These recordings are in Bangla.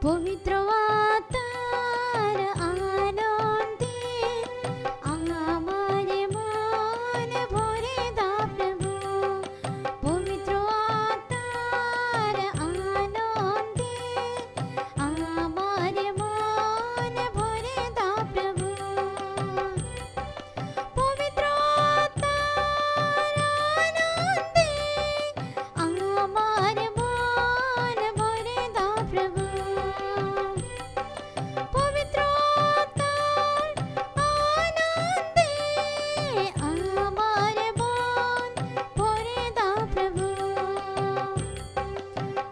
পবিত্র আত্মার আনন্দে আমার মন ভরে দাও প্রভু। পবিত্র আত্মার আনন্দে আমার মন ভরে দাও প্রভু। পবিত্র আত্মার আনন্দে আমার মন ভরে দাও প্রভু। পবিত্র আত্মার আনন্দে আমার মন ভরে দাও প্রভু।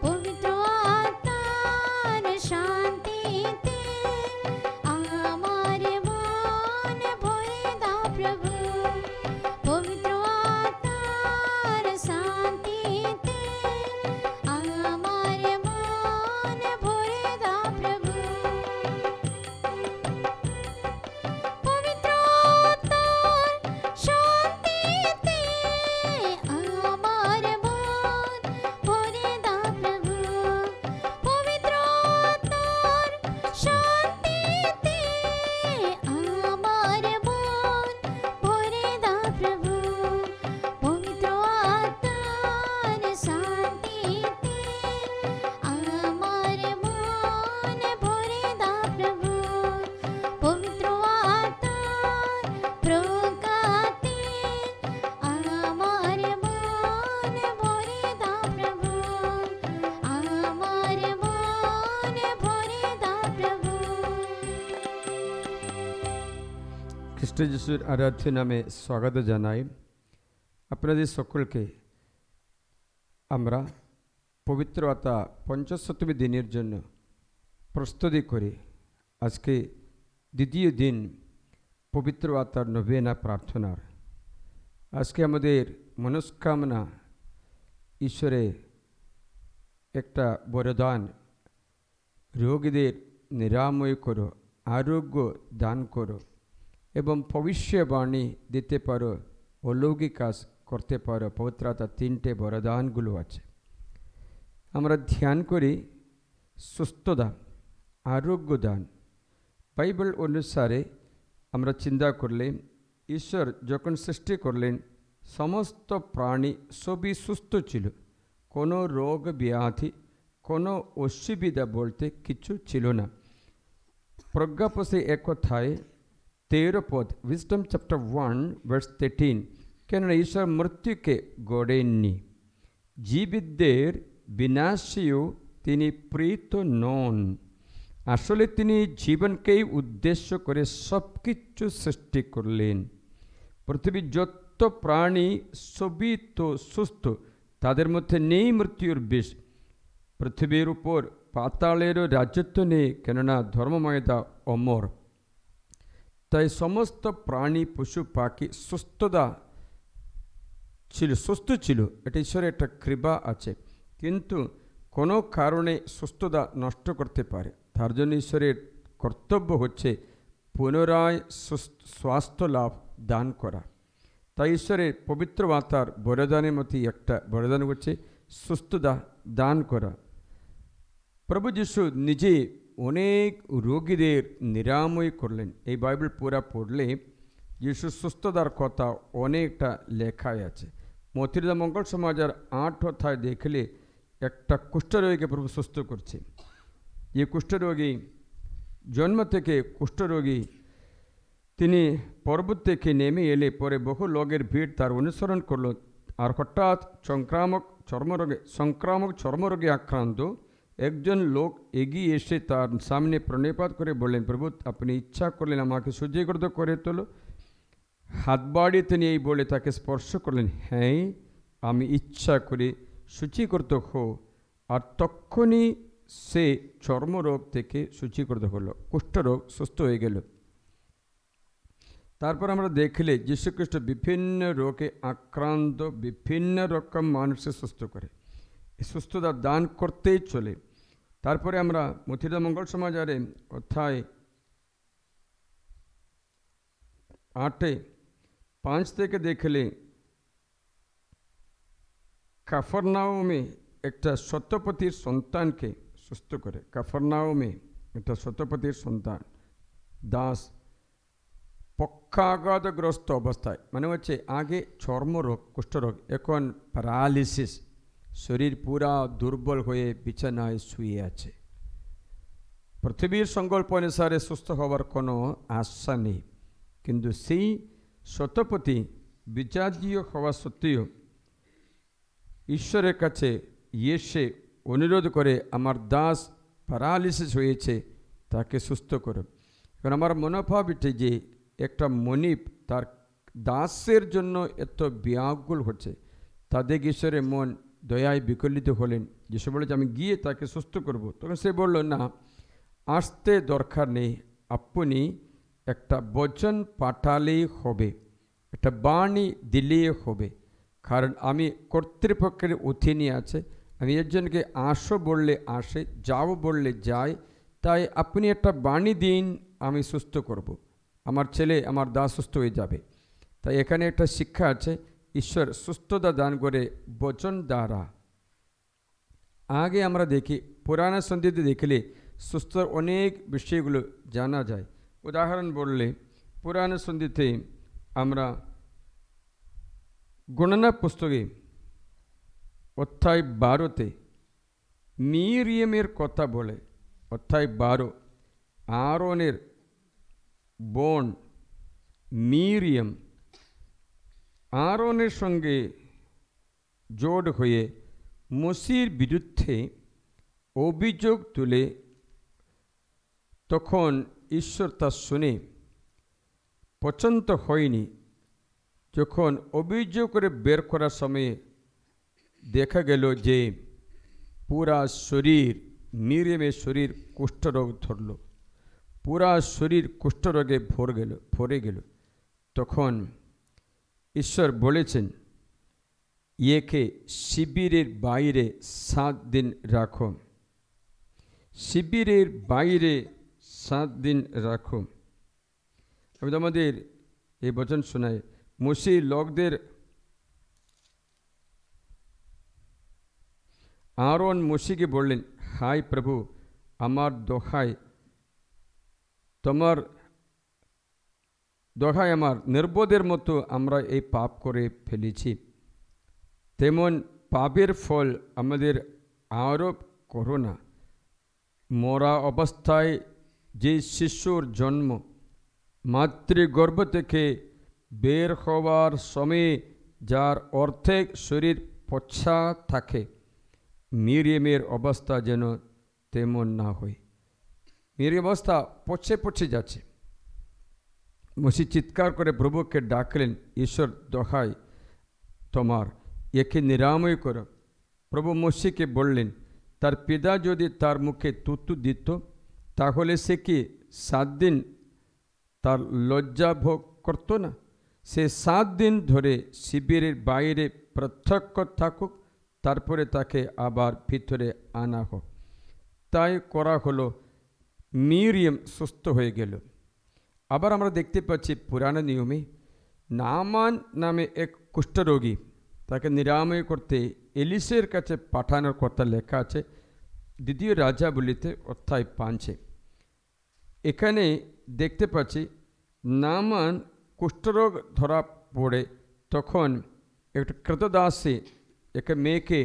পবিত্র আত্মার শান্তিতে আমার মন ভরে দাও প্রভু। পবিত্র আত্মার শান্তিতে আমার মন ভরে দাও প্রভু। পবিত্র আত্মার শান্তিতে আমার মন ভরে দাও প্রভু। পবিত্র আত্মার শান্তিতে আমার মন ভরে দাও প্রভু। পবিত্র আত্মার শান্তিতে আমার মন ভরে দাও প্রভু। পবিত্র আত্মার প্রকাতে আমার মন ভরে দাও প্রভু। আমার মন ভরে দাও প্রভু। খ্রিস্ট যিশুর আরাধ্য নামে স্বাগত জানাই আপনাদের সকলকে। আমরা পবিত্র আত্মা পঞ্চশতমী দিনের জন্য প্রস্তুতি করি। আজকে দ্বিতীয় দিন পবিত্র আত্মার নভেনা প্রার্থনার। আজকে আমাদের মনস্কামনা ঈশ্বরে একটা বরদান, রোগীদের নিরাময় করো, আরোগ্য দান করো এবং ভবিষ্যবাণী দিতে পারো, অলৌকিক কাজ করতে পারো। পবিত্র আত্মার তিনটে বরদানগুলো আছে। আমরা ধ্যান করি সুস্থতা, আরোগ্য দান। বাইবেল অনুসারে আমরা চিন্তা করলে ঈশ্বর যখন সৃষ্টি করলেন সমস্ত প্রাণী সবই সুস্থ ছিল। কোনো রোগ ব্যাধি, কোনো অসুবিধা বলতে কিছু ছিল না। প্রজ্ঞাপোষে এক কথায় 13 পদ, উইজডম চ্যাপ্টার 1 ভার্স 13, কেননা ঈশ্বর মৃত্যুকে গড়েননি, জীবিতদের বিনাশেও তিনি প্রীত নন। আসলে তিনি জীবনকেই উদ্দেশ্য করে সব কিছু সৃষ্টি করলেন। পৃথিবীর যত প্রাণী সবই তো সুস্থ, তাদের মধ্যে নেই মৃত্যুর বিষ। পৃথিবীর উপর পাতালেরও রাজত্ব নেই, কেননা ধর্মময়তা অমর। তাই সমস্ত প্রাণী পশু পাখি সুস্থ ছিল। এটা ঈশ্বরের একটা কৃপা আছে, কিন্তু কোনো কারণে সুস্থতা নষ্ট করতে পারে। তার জন্য ঈশ্বরের কর্তব্য হচ্ছে পুনরায় স্বাস্থ্য লাভ দান করা। তাই ঈশ্বরের পবিত্র আত্মার বরদানের মধ্যে একটা বরদান হচ্ছে সুস্থতা দান করা। প্রভু যিশু নিজে অনেক রোগীদের নিরাময় করলেন। এই বাইবেল পুরা পড়লে যিশু সুস্থতার কথা অনেকটা লেখায় আছে। মথিরদা মঙ্গল সমাজের 8 অধ্যায় দেখলে একটা কুষ্ঠরোগীকে প্রভু সুস্থ করছে। যে কুষ্ঠরোগী জন্ম থেকে কুষ্ঠরোগী, তিনি পর্বত থেকে নেমে এলে পরে বহু লোকের ভিড় তার অনুসরণ করলো। আর হঠাৎ সংক্রামক চর্মরোগে আক্রান্ত একজন লোক এগিয়ে এসে তার সামনে প্রণিপাত করে বললেন, প্রভু আপনি ইচ্ছা করলেন আমাকে শুচিকৃত করে তোলো। হাত বাড়িয়ে তিনি এই বলে তাকে স্পর্শ করলেন, হ্যাঁ আমি ইচ্ছা করে শুচিকৃত হো। আর তখনই সে চর্মরোগ থেকে শুচিকৃত হলো, কুষ্ঠরোগ সুস্থ হয়ে গেল। তারপর আমরা দেখলে যীশুখ্রিস্ট বিভিন্ন রোগে আক্রান্ত বিভিন্ন রকম মানুষকে সুস্থ করে, সুস্থতা দান করতেই চলে। তারপরে আমরা মথিরদা মঙ্গল সমাচারে অধ্যায় 8:5 থেকে দেখলে কাফরনাউমে একটা সত্যপতির সন্তানকে সুস্থ করে। কাফারনাউমে একটা শতপতির সন্তান দাস পক্ষাঘাতগ্রস্ত অবস্থায়, মানে হচ্ছে আগে চর্মরোগ, কুষ্ঠরোগ, এখন প্যারালিসিস, শরীর পুরা দুর্বল হয়ে বিছানায় শুয়ে আছে। পৃথিবীর সংকল্প অনুসারে সুস্থ হওয়ার কোনো আশা নেই, কিন্তু সেই শতপতি বিচার্য হওয়া সত্ত্বেও ঈশ্বরের কাছে এসে অনুরোধ করে, আমার দাস প্যারালিসিস হয়েছে, তাকে সুস্থ করো। কারণ আমার মনোভাব এটি যে একটা মনিব তার দাসের জন্য এত ব্যাকুল হচ্ছে, তাদের ঈশ্বরের মন দয়ায় বিকলিত হলেন। যিশু বলে যে আমি গিয়ে তাকে সুস্থ করব। তখন সে বলল, না, আসতে দরকার নেই, আপনি একটা বচন পাঠালেই হবে, একটা বাণী দিলেই হবে, কারণ আমি কর্তৃপক্ষের অধীনে আছে, আমি একজনকে আসো বললে আসে, যাও বললে যায়, তাই আপনি একটা বাণী দিন, আমি সুস্থ করব, আমার ছেলে, আমার দাস সুস্থ হয়ে যাবে। তাই এখানে একটা শিক্ষা আছে, ঈশ্বর সুস্থতা দান করে বচন দ্বারা। আগে আমরা দেখি পুরানা সন্ধিতে দেখলে সুস্থর অনেক বিষয়গুলো জানা যায়। উদাহরণ বললে পুরানা সন্ধিতে আমরা গণনা পুস্তকে অধ্যায় 12-তে মিরিয়ামের কথা বলে। অধ্যায় 12, আরনের বোন মিরিয়াম আরনের সঙ্গে জোট হয়ে মসির বিরুদ্ধে অভিযোগ তুলে, তখন ঈশ্বর তা শুনে পছন্দ হয়নি। যখন অভিযোগ করে বের করার সময়ে দেখা গেল যে পুরা শরীর, মিরিয়ামের শরীর কুষ্ঠরোগ ধরল, পুরা শরীর কুষ্ঠরোগে ভরে গেল। তখন ঈশ্বর বলেছেন, একে শিবিরের বাইরে 7 দিন রাখো, শিবিরের বাইরে 7 দিন রাখো। আমি তোমাদের এই বচন শোনাই। মুসি লোকদের, আরন মুসিকে বললেন, হাই প্রভু, আমার দোহাই, তোমার দোহাই, আমার নির্বোধের মতো আমরা এই পাপ করে ফেলেছি, তেমন পাপের ফল আমাদের আরোপ করো না। মরা অবস্থায় যে শিশুর জন্ম মাতৃগর্ভ থেকে বের হওয়ার সময়ে যার অর্ধেক শরীর পচা থাকে, মিরিয়ামের অবস্থা যেন তেমন না হয়। মিরিয়াম অবস্থা পচে যাচ্ছে। মুসি চিৎকার করে প্রভুকে ডাকলেন, ঈশ্বর দোহাই তোমার, একে নিরাময় করো। প্রভু মুসিকে বললেন, তার পিতা যদি তার মুখে তুতু দিত, তাহলে সে কি 7 দিন তার লজ্জা ভোগ করতো না? সে 7 দিন ধরে শিবিরের বাইরে প্রত্যক্ষ থাকুক, তারপরে তাকে আবার ভিতরে আনা হোক। তাই করা হলো, মিরিয়াম সুস্থ হয়ে গেল। আবার আমরা দেখতে পাচ্ছি পুরানো নিয়মে নামান নামে এক কুষ্ঠরোগী, তাকে নিরাময় করতে এলিসের কাছে পাঠানোর কথা লেখা আছে 2 রাজাবলিতে অধ্যায় 5-এ। এখানে দেখতে পাচ্ছি নামান কুষ্ঠরোগ ধরা পড়ে, তখন একটা ক্রতদাসে একটা মেয়েকে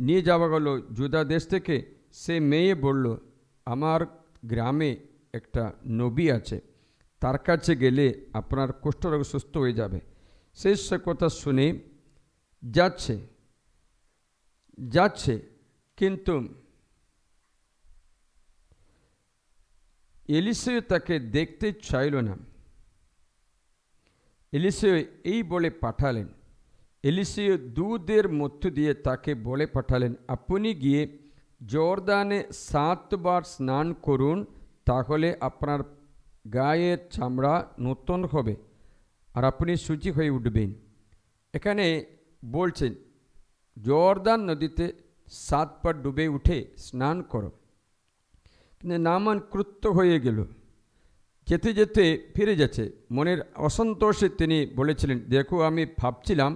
নিয়ে যাওয়া গেল জুদা দেশ থেকে। সে মেয়ে বলল, আমার গ্রামে একটা নবী আছে, তার কাছে গেলে আপনার কুষ্ঠরোগ সুস্থ হয়ে যাবে। সে কথা শুনে যাচ্ছে, কিন্তু এলিসেও তাকে দেখতে চাইল না। এলিসেও এই বলে পাঠালেন, এলিসেও দুধের মধ্য দিয়ে তাকে বলে পাঠালেন, আপনি গিয়ে জর্দানে 7 বার স্নান করুন, তাহলে আপনার গায়ের চামড়া নতুন হবে আর আপনি শুচি হয়ে উঠবেন। এখানে বলছেন জর্দান নদীতে 7 বার ডুবে উঠে স্নান করো। কিন্তু নামান ক্রুদ্ধ হয়ে গেল, যেতে যেতে ফিরে যাচ্ছে। মনের অসন্তোষে তিনি বলেছিলেন, দেখো, আমি ভাবছিলাম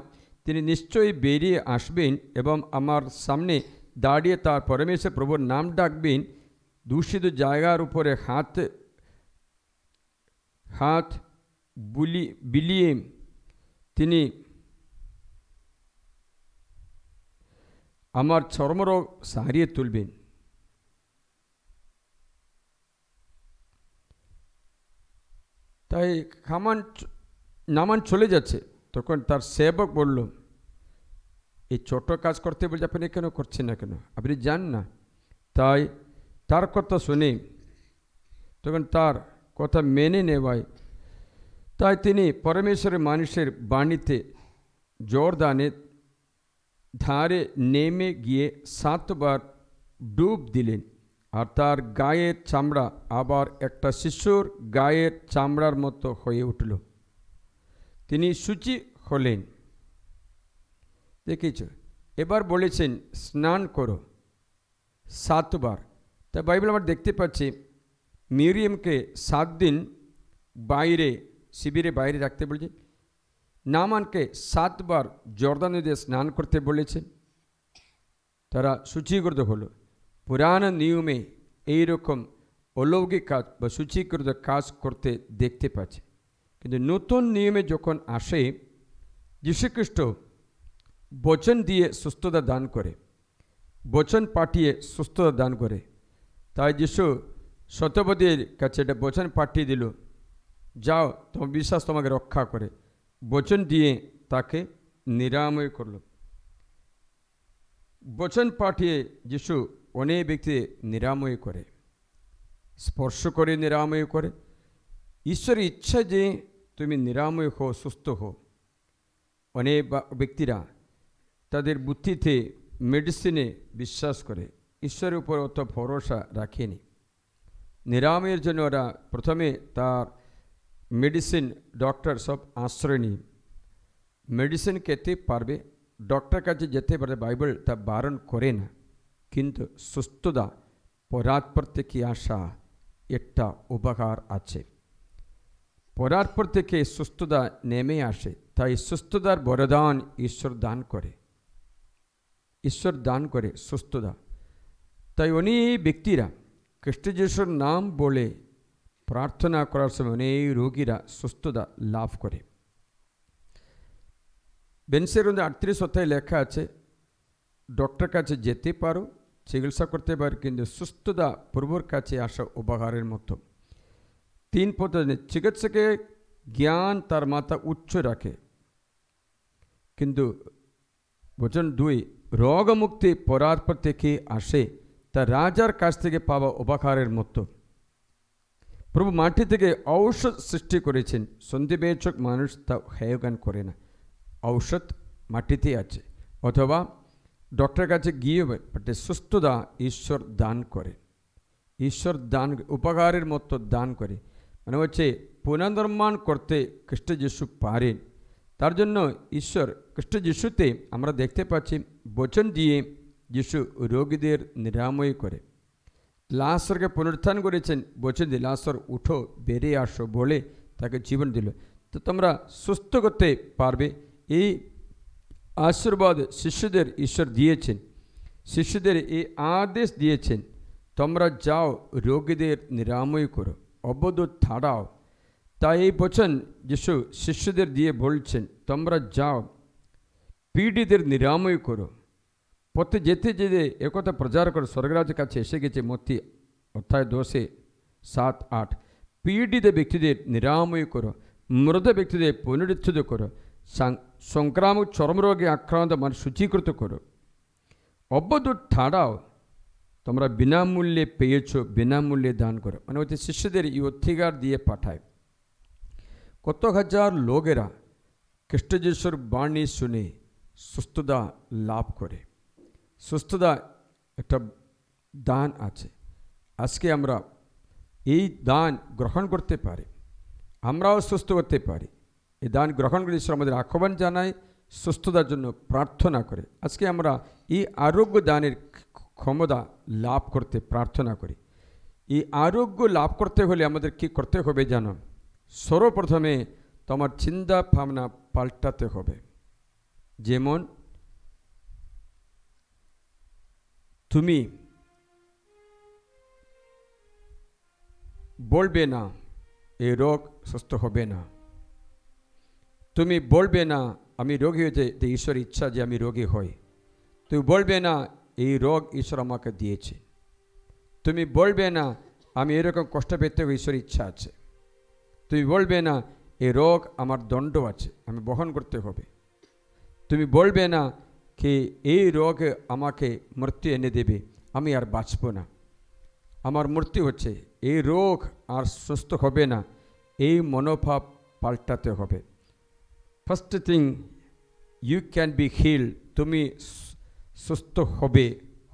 তিনি নিশ্চয়ই বেরিয়ে আসবেন এবং আমার সামনে দাঁড়িয়ে তার পরমেশ্বর প্রভুর নাম ডাকবেন, দূষিত জায়গার উপরে হাত বিলিয়ে তিনি আমার চর্মরোগ সারিয়ে তুলবেন। তাই নামান চলে যাচ্ছে, তখন তার সেবক বলল, এই ছোট কাজ করতে বলছে, আপনি কেন করছেন না কেন, আপনি যান না। তাই তার কথা শুনে তখন তার কথা মেনে নেওয়ায় তাই তিনি পরমেশ্বরের মানুষের বাণীতে জর্দানের ধারে নেমে গিয়ে 7 বার ডুব দিলেন, আর তার গায়ের চামড়া আবার একটা শিশুর গায়ের চামড়ার মতো হয়ে উঠল। তিনি শুচি হলেন। দেখেছ, এবার বলেছেন স্নান করো 7 বার। তাই বাইবেল আমরা দেখতে পাচ্ছি মিরিয়ামকে 7 দিন বাইরে, শিবিরে বাইরে রাখতে বলেছে। নামানকে 7 বার জর্দান নদীতে স্নান করতে বলেছেন, তারা শুচিকৃত হলো। পুরাণ নিয়মে এইরকম অলৌকিক কাজ বা শুচিকৃত কাজ করতে দেখতে পাচ্ছে, কিন্তু নতুন নিয়মে যখন আসে, যীশুখ্রিস্ট বচন দিয়ে সুস্থতা দান করে, বচন পাঠিয়ে সুস্থতা দান করে। তাই যিশু শতপথীর কাছে এটা বচন পাঠিয়ে দিল, যাও তোমার বিশ্বাস তোমাকে রক্ষা করে, বচন দিয়ে তাকে নিরাময় করল। বচন পাঠিয়ে যিশু অনেক ব্যক্তি নিরাময় করে, স্পর্শ করে নিরাময় করে। ঈশ্বরের ইচ্ছা যে তুমি নিরাময় হো, সুস্থ হো। অনেক ব্যক্তিরা তাদের বুদ্ধিতে মেডিসিনে বিশ্বাস করে, ঈশ্বরের উপর অত ভরসা রাখেনি। নিরাময়ের জন্য ওরা প্রথমে তার মেডিসিন, ডক্টর সব আশ্রয় নিই। মেডিসিন খেতে পারবে, ডক্টর কাছে যেতে পারবে, বাইবেল তা বারণ করে না। কিন্তু সুস্থতা পরাৎপর থেকে আসা একটা উপকার আছে। পরাৎপর থেকে সুস্থতা নেমে আসে, তাই সুস্থতার বরদান ঈশ্বর দান করে, ঈশ্বর দান করে সুস্থতা। তাই অনেক ব্যক্তিরা খ্রিস্ট যিশুর নাম বলে প্রার্থনা করার সময় অনেক রোগীরা সুস্থতা লাভ করে। বেনসের 38 অধ্যায়ে লেখা আছে, ডক্টর কাছে যেতে পারো, চিকিৎসা করতে পারো, কিন্তু সুস্থতা প্রভুর কাছে আসা উপকারের মতো। 3 পদ্ধতি, চিকিৎসকের জ্ঞান তার মাথা উচ্চ রাখে, কিন্তু বচন 2, রোগমুক্তি পরাৎপর থেকে আসে, তা রাজার কাছ থেকে পাওয়া উপকারের মতো। প্রভু মাটি থেকে ঔষধ সৃষ্টি করেছেন, সন্ধিবেচক মানুষ তা হেয়জ্ঞান করে না। ঔষধ মাটিতে আছে, অথবা ডক্টরের কাছে গিয়ে বাটে সুস্থতা ঈশ্বর দান করে, ঈশ্বর দান উপকারের মতো দান করে। মানে হচ্ছে পুনর্নির্মাণ করতে খ্রিস্ট যিশু পারেন। তার জন্য ঈশ্বর খ্রিস্ট যিশুতে আমরা দেখতে পাচ্ছি বচন দিয়ে যিশু রোগীদের নিরাময় করে। লাসরকে পুনরুত্থান করেছেন বচন দিয়ে, লাসর উঠো বেরিয়ে আসো বলে তাকে জীবন দিল। তো তোমরা সুস্থ করতে পারবে, এই আশীর্বাদ শিশুদের ঈশ্বর দিয়েছেন, শিশুদের এই আদেশ দিয়েছেন, তোমরা যাও রোগীদের নিরাময় করো, অবদূত ছাড়াও। তাই এই বচন যিশু শিশুদের দিয়ে বলছেন, তোমরা যাও পীড়িতদের নিরাময় করো। পথে যেতে যেতে একথা প্রচার করো, স্বর্গরাজের কাছে এসে গেছে। মত্তি অধ্যায় 10:7-8, পীড়িত ব্যক্তিদের নিরাময় করো, মৃত ব্যক্তিদের পুনরুত্থিত করো, সংক্রামক চর্মরোগে আক্রান্ত মানুষ সূচীকৃত করো, অবদূত ছাড়াও। তোমরা বিনামূল্যে পেয়েছ, বিনামূল্যে দান করো। মানে হচ্ছে শিষ্যদের এই অধিকার দিয়ে পাঠায়। কত হাজার লোকেরা খ্রিস্ট যিশুর বাণী শুনে সুস্থতা লাভ করে। সুস্থতা একটা দান আছে। আজকে আমরা এই দান গ্রহণ করতে পারি, আমরাও সুস্থ করতে পারি। এই দান গ্রহণ করে ঈশ্বর আমাদের আহ্বান জানায়, সুস্থতার জন্য প্রার্থনা করে। আজকে আমরা এই আরোগ্য দানের ক্ষমতা লাভ করতে প্রার্থনা করি। এই আরোগ্য লাভ করতে হলে আমাদের কি করতে হবে জানো? সর্বপ্রথমে তোমার চিন্তা ভাবনা পাল্টাতে হবে। যেমন তুমি বলবে না এই রোগ সুস্থ হবে না, তুমি বলবে না আমি রোগী হয়েছে যে ঈশ্বর ইচ্ছা যে আমি রোগী হই, তুমি বলবে না এই রোগ ঈশ্বর আমাকে দিয়েছে, তুমি বলবে না আমি এরকম কষ্ট পেতে ঈশ্বর ইচ্ছা আছে, তুমি বলবে না এই রোগ আমার দণ্ড আছে আমি বহন করতে হবে, তুমি বলবে না কি এই রোগ আমাকে মৃত্যু এনে দেবে, আমি আর বাঁচব না, আমার মৃত্যু হচ্ছে, এই রোগ আর সুস্থ হবে না, এই মনোভাব পাল্টাতে হবে। First thing you can be heal, তুমি সুস্থ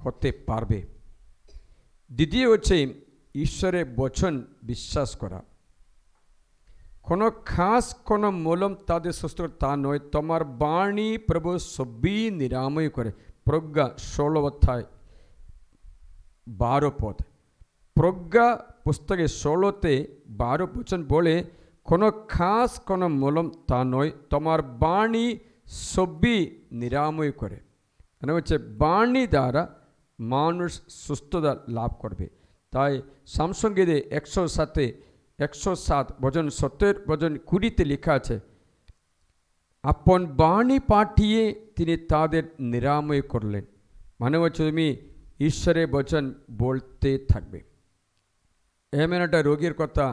হতে পারবে। দ্বিতীয় হচ্ছে ঈশ্বরের বচন বিশ্বাস করা। কোনো খাস কোনো মলম তাদের সুস্থ তা নয়, তোমার বাণী প্রভু সবই নিরাময় করে। প্রজ্ঞা 16 অধ্যায় 12 পদ, প্রজ্ঞা পুস্তকে 16তে 12 বচন বলে কোনো খাস কোনো মলম তা নয়, তোমার বাণী সবই নিরাময় করে। মানে হচ্ছে বাণী দ্বারা মানুষ সুস্থতা লাভ করবে। তাই সামসঙ্গীতে 107 বচন 70 বচন 20তে লেখা আছে, আপন বাণী পাঠিয়ে তিনি তাদের নিরাময় করলেন। মানে হচ্ছে তুমি ঈশ্বরের বচন বলতে থাকবে। এমন একটা রোগীর কথা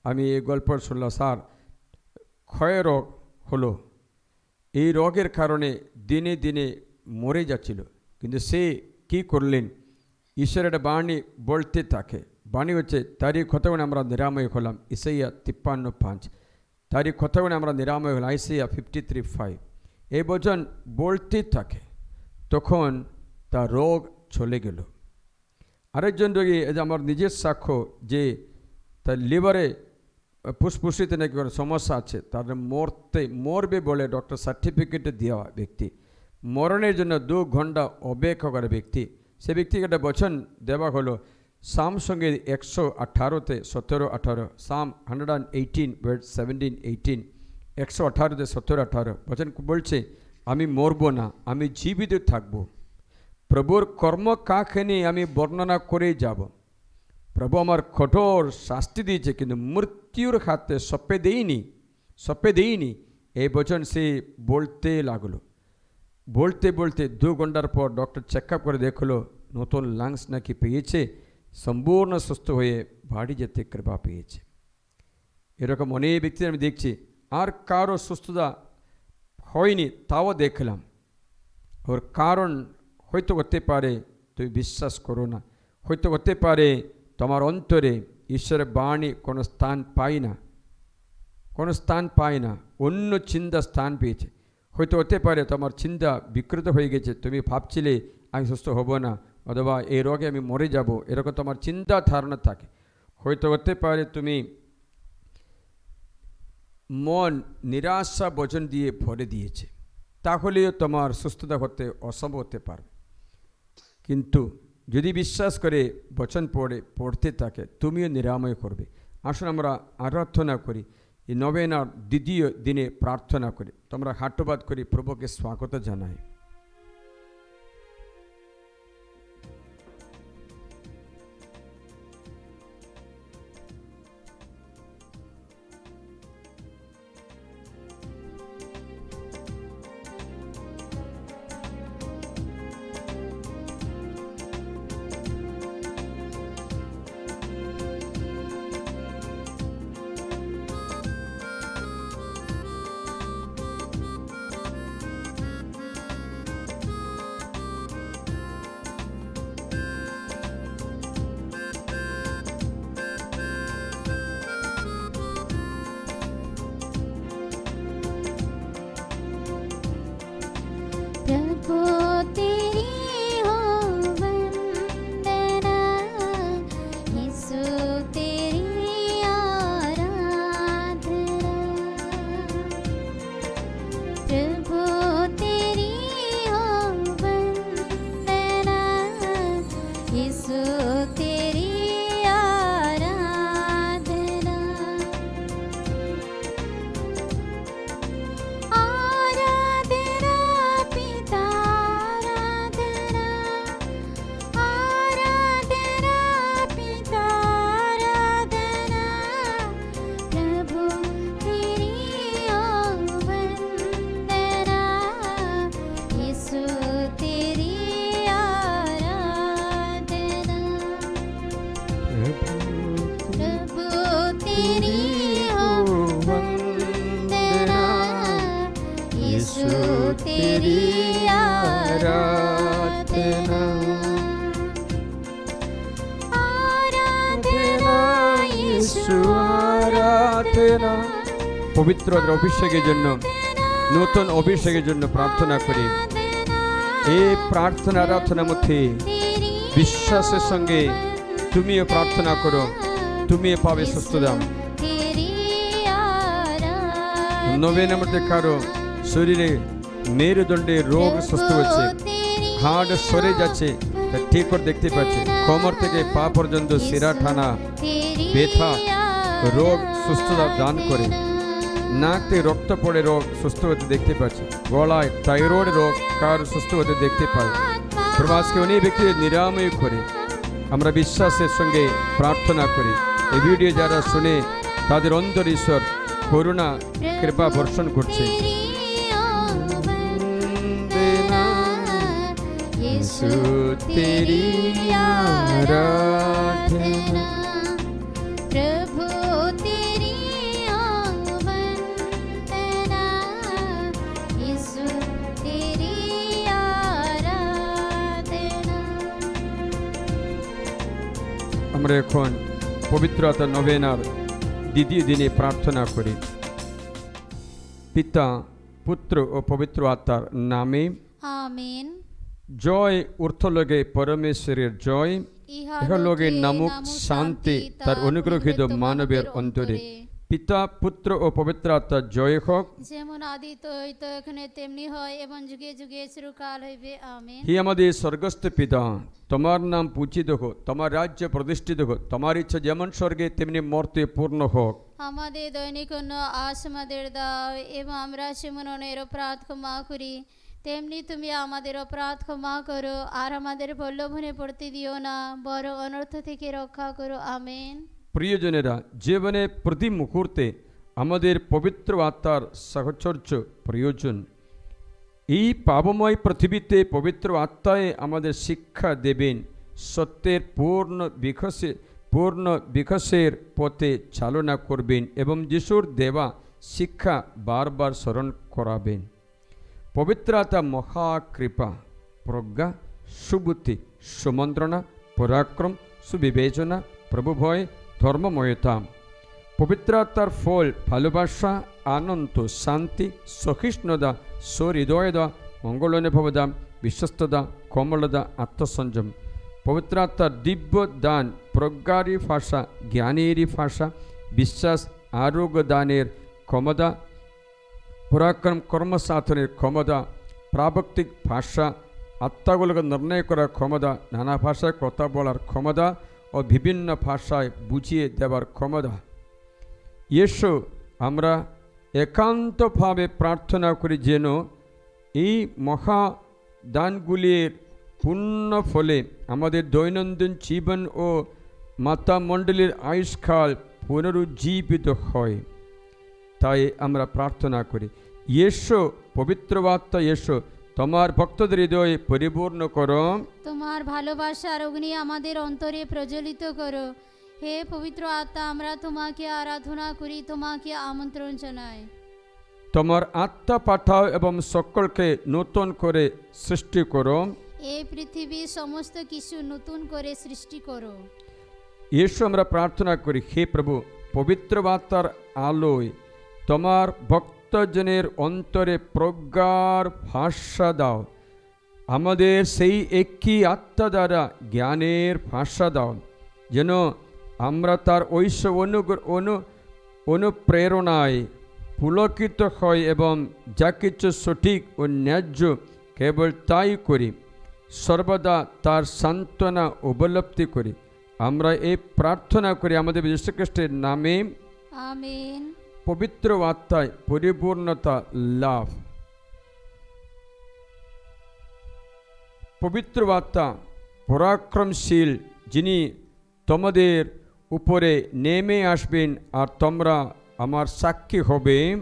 আমি এই গল্প শুনলাম, স্যার ক্ষয় রোগ হলো, এই রোগের কারণে দিনে দিনে মরে যাচ্ছিল, কিন্তু সে কি করলেন, ঈশ্বরের বাণী বলতে থাকে। বাণী হচ্ছে তারই কথা বলে আমরা নিরাময় হলাম, ইসাইয়া 53:5, তারই কথা বলে আমরা নিরাময় হলাম, ইসাইয়া 53:5। এই বচন বলতে থাকে, তখন তার রোগ চলে গেল। আরেকজন রোগী, আমার নিজের সাক্ষ্য, যে তার লিভারে ফুসফুসিতে নাকি সমস্যা আছে, তার মরবে বলে ডক্টর সার্টিফিকেট দেওয়া ব্যক্তি, মরণের জন্য 2 ঘন্টা অপেক্ষা করে ব্যক্তি, সে ব্যক্তিকে একটা বচন দেওয়া হলো সামসঙ্গীত 118তে 17-18, সাম 118 verse 17-18, 118তে 17-18 বচন বলছে, আমি মরব না, আমি জীবিত থাকব, প্রভুর কর্ম কাহিনী আমি বর্ণনা করে যাব। প্রভু আমার কঠোর শাস্তি দিয়েছে কিন্তু মৃত্যুর হাতে সঁপে দেইনি। এই বচন সে বলতে লাগলো। বলতে বলতে 2 ঘন্টার পর ডক্টর চেক আপ করে দেখলো নতুন লাংস নাকি পেয়েছে, সম্পূর্ণ সুস্থ হয়ে বাড়ি যেতে কৃপা পেয়েছে। এরকম অনেক ব্যক্তি আমি দেখছি, আর কারো সুস্থতা হয়নি তাও দেখলাম। ওর কারণ হয়তো হতে পারে তুমি বিশ্বাস করো না, হয়তো হতে পারে তোমার অন্তরে ঈশ্বরের বাণী কোনো স্থান পায় না, অন্য চিন্তা স্থান পেয়েছে। হয়তো হতে পারে তোমার চিন্তা বিকৃত হয়ে গেছে, তুমি ভাবছিলে আমি সুস্থ হব না, অথবা এই রোগে আমি মরে যাব, এরকম তোমার চিন্তা ধারণা থাকে। হয়তো হতে পারে তুমি মন নিরাশা বচন দিয়ে ভরে দিয়েছে, তাহলেও তোমার সুস্থতা হতে অসম্ভব হতে পারে। কিন্তু যদি বিশ্বাস করে বচন পড়তে থাকে, তুমিও নিরাময় করবে। আসুন আমরা আরাধনা করি, এই নবেনার দ্বিতীয় দিনে প্রার্থনা করি। তোমরা হাট্টবাদ করি, প্রভুকে স্বাগত জানাই। तेरी आराधना आराधना यीशु आराधना পবিত্র অভিষেকের জন্য নতুন অভিষেকের জন্য প্রার্থনা করি এই প্রার্থনা আরাধনার মধ্যে বিশ্বাসের সঙ্গে তুমিও প্রার্থনা করো তুমিও পাবে সুস্থতা 90 মধ্যে কারো শরীরে মেরুদণ্ডে রোগ সুস্থ হচ্ছে হাড় সরে যাচ্ছে তা ঠিক করে দেখতে পাচ্ছে কোমর থেকে পা পর্যন্ত শিরা টানা ব্যথা রোগ সুস্থতা দান করে নাক থেকে রক্ত পড়ে রোগ সুস্থ হতে দেখতে পাচ্ছে গলায় থাইরয়েড রোগ কার সুস্থ হতে দেখতে পায় প্রবাসকে অনেক ব্যক্তি নিরাময় করে আমরা বিশ্বাসের সঙ্গে প্রার্থনা করি এই ভিডিও যারা শুনে তাদের অন্তর ঈশ্বর করুণা কৃপা বর্ষণ করছে यीशु तेरी आराधना प्रभु तेरी वंदना यीशु तेरी आराधना আমরা এখন পবিত্রতা নভেনার দ্বিতীয় দিনে প্রার্থনা করি পিতা পুত্র ও পবিত্র আত্মার নামে आमीन জয় ঊর্ধ্বলোকে পরমেশ্বরের জয় ইহলোকে নামক শান্তি তার অনুগ্রহীত মানবের অন্তরে পিতা পুত্র ও পবিত্র আত্মার জয় হোক যেমন আদিতে হইতো এখানে তেমনি হয় এবং যুগে যুগে চিরকাল হইবে আমিন হে আমাদের স্বর্গস্থ পিতা তোমার নাম পূজিত হোক তোমার রাজ্য প্রতিষ্ঠিত হোক তোমার ইচ্ছা যেমন স্বর্গে তেমনি মর্তে পূর্ণ হোক আমাদের দৈনিক আস আমাদের দাও এবং আমরা সেমনের অপরাধ ক্ষমা করি তেমনি তুমি আমাদের অপরাধ ক্ষমা করো আর আমাদের প্রলোভনে পড়তে দিও না বড় অনর্থ থেকে রক্ষা করো আমিন প্রিয়জনেরা জীবনে প্রতি মুহূর্তে আমাদের পবিত্র আত্মার সাহচর্য প্রয়োজন এই পাপময় পৃথিবীতে পবিত্র আত্মায় আমাদের শিক্ষা দেবেন সত্যের পূর্ণ বিকাশের পথে চালনা করবেন এবং যিশুর দেওয়া শিক্ষা বারবার স্মরণ করাবেন পবিত্র আত্মা মহাকৃপা প্রজ্ঞা সুবুদ্ধি সুমন্ত্রণা পরাক্রম সুবিবেচনা প্রভুভয় ধর্মময়তা পবিত্র আত্মার ফল ভালোবাসা আনন্দ শান্তি সহিষ্ণুতা সহৃদয়তা মঙ্গলানুভবতা বিশ্বস্ততা কোমলতা আত্মসংযম পবিত্র আত্মার দিব্য দান প্রজ্ঞারই ভাষা জ্ঞানেরই ভাষা বিশ্বাস আরোগ্য দানের ক্ষমতা পরাক্রম কর্মসাধনের ক্ষমতা প্রাবক্তিক ভাষা আত্মাগুলোকে নির্ণয় করার ক্ষমতা নানা ভাষায় কথা বলার ক্ষমতা ও বিভিন্ন ভাষায় বুঝিয়ে দেওয়ার ক্ষমতা এসো আমরা একান্তভাবে প্রার্থনা করি যেন এই মহাদানগুলির পূর্ণ ফলে আমাদের দৈনন্দিন জীবন ও মাতামণ্ডলীর আয়ুষ্কাল পুনরুজ্জীবিত হয় তাই আমরা প্রার্থনা করি এসো পবিত্র আত্মা এসো তোমার ভক্তদের হৃদয়ে পরিপূর্ণ করো তোমার ভালোবাসার অগ্নি আমাদের অন্তরে প্রজ্বলিত করো হে পবিত্র আত্মা আমরা তোমাকে আরাধনা করি তোমাকে আমন্ত্রণ জানাই তোমার আত্মা পাঠাও এবং সকলকে নতুন করে সৃষ্টি করো এই পৃথিবীর সমস্ত কিছু নতুন করে সৃষ্টি করো এসো আমরা প্রার্থনা করি হে প্রভু পবিত্র আত্মার আলোয় তোমার ভক্তজনের অন্তরে প্রজ্ঞার ভাষা দাও আমাদের সেই একই আত্মা দ্বারা জ্ঞানের ভাষা দাও যেন আমরা তার ঐশ্ব অনুপ্রেরণায় পুলকিত হয় এবং যা কিছু সঠিক ও ন্যায্য কেবল তাই করি সর্বদা তার সান্ত্বনা উপলব্ধি করি আমরা এই প্রার্থনা করি আমাদের যীশু খ্রিস্টের নামে আমিন পবিত্র আত্মায় পরিপূর্ণতা লাভ পবিত্র আত্মা পরাক্রমশীল যিনি তোমাদের উপরে নেমে আসবেন আর তোমরা আমার সাক্ষী হবে